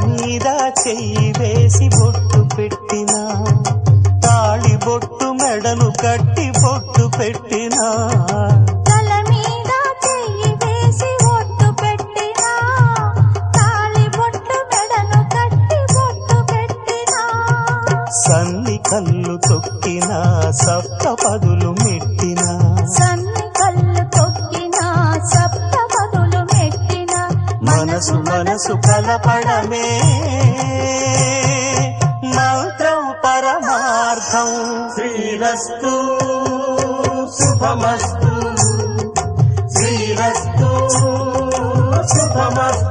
మీద చెయ్యి వేసి బొట్టు పెట్టినా తాళి బొట్టు మెడను కట్టి బొట్టు పెట్టినా తల మీద చెయ్యి వేసి బొట్టు పెట్టినా తాళి బొట్టు మెడను కట్టి బొట్టు పెట్టినా సన్ని కళ్ళు తొక్కినా సప్త పదులు మెట్టినా సన్ని కళ్ళు తొక్కినా సప్త పదులు మెట్టినా మనసు మనసు కలపడమే మంత్రం పరమార్థం శ్రీరస్తు శుభమస్తు శ్రీరస్తు శుభమస్తు